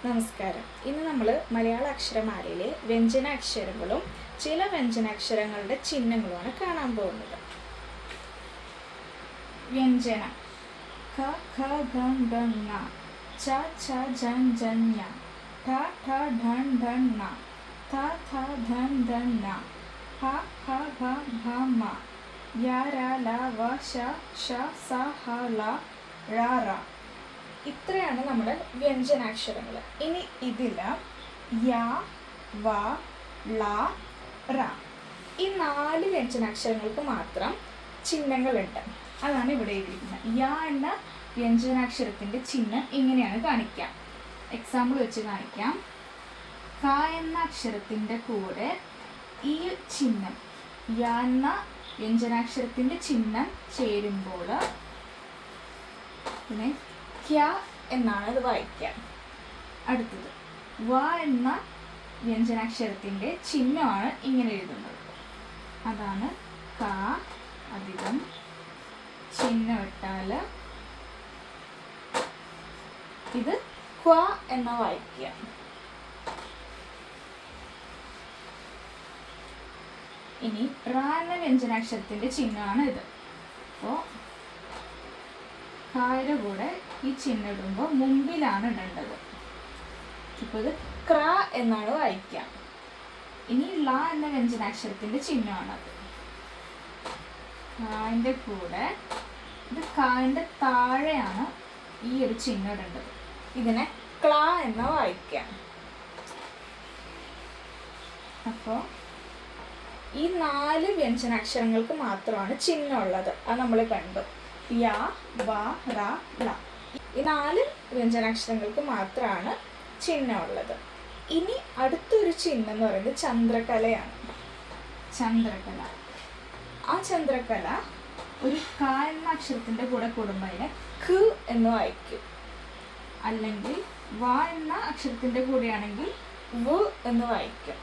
നമസ്കാരം. ഇന്ന് നമ്മൾ മലയാള അക്ഷരമാലയിലെ വ്യഞ്ജനാക്ഷരങ്ങളും ചില വ്യഞ്ജനാക്ഷരങ്ങളുടെ ചിഹ്നങ്ങളുമാണ് കാണാൻ പോകുന്നത്. വ്യഞ്ജനം: ക ഖ ഗ ഘ ങ, ച ഛ ജ ജ ഞ, ഠ ഠ ഢ ഢ ണ, ഥ ഥ ധ ധ ന, ഹ ഹ ഹ ഭ മ, യ ര ല വ ശ ഷ സ ഹ ള ഴ റ. ഇത്രയാണ് നമ്മുടെ വ്യഞ്ജനാക്ഷരങ്ങൾ. ഇനി ഇതിൽ യ, വ, ള, റ ഈ 4 വ്യഞ്ജനാക്ഷരങ്ങൾക്ക് മാത്രം ചിഹ്നങ്ങളുണ്ട്. അതാണ് ഇവിടെ എഴുതിയിരിക്കുന്നത്. യ എന്ന വ്യഞ്ജനാക്ഷരത്തിൻ്റെ ചിഹ്നം ഇങ്ങനെയാണ് കാണിക്കുക. എക്സാമ്പിൾ വെച്ച് കാണിക്കാം. ക എന്ന അക്ഷരത്തിൻ്റെ കൂടെ ഈ ചിഹ്നം യ എന്ന വ്യഞ്ജനാക്ഷരത്തിൻ്റെ ചിഹ്നം ചേരുമ്പോൾ പിന്നെ ക്യ എന്നാണ് ഇത് വായിക്കുക. അടുത്തത് വ എന്ന വ്യഞ്ജനാക്ഷരത്തിൻ്റെ ചിഹ്നമാണ് ഇങ്ങനെ എഴുതുന്നത്. അതാണ് ക അധികം ചിഹ്നം ഇട്ടാൽ ഇത് ക്വ എന്ന വായിക്കുക. ഇനി റ എന്ന വ്യഞ്ജനാക്ഷരത്തിൻ്റെ ചിഹ്നമാണ് ഇത്. അപ്പോൾ കായുടെ കൂടെ ഈ ചിഹ്നം ഇടുമ്പോൾ മുമ്പിലാണ് ഇടേണ്ടത്. ഇപ്പോൾ ഇത് ക്ര എന്നാണ് വായിക്കുക. ഇനി ല എന്ന വ്യഞ്ജനാക്ഷരത്തിൻ്റെ ചിഹ്നമാണത്. കായൻ്റെ കൂടെ ഇത് കായൻ്റെ താഴെയാണ് ഈ ഒരു ചിഹ്നം ഇടേണ്ടത്. ഇതിനെ ക്ല എന്ന് വായിക്കുക. അപ്പോൾ ഈ 4 വ്യഞ്ജനാക്ഷരങ്ങൾക്ക് മാത്രമാണ് ചിഹ്നമുള്ളത്. അത് നമ്മൾ കണ്ടു. യ, വ, റ, ള ഈ 4 വ്യഞ്ജനാക്ഷരങ്ങൾക്ക് മാത്രമാണ് ചിഹ്നമുള്ളത്. ഇനി അടുത്തൊരു ചിഹ്നം എന്ന് പറയുന്നത് ചന്ദ്രകലയാണ്. ചന്ദ്രകല. ആ ചന്ദ്രകല ഒരു ക എന്ന അക്ഷരത്തിൻ്റെ കൂടെ കൂടുമ്പോൾ അതിനെ ഖ് എന്ന് വായിക്കും. അല്ലെങ്കിൽ വ എന്ന അക്ഷരത്തിൻ്റെ കൂടെയാണെങ്കിൽ വ് എന്ന് വായിക്കും.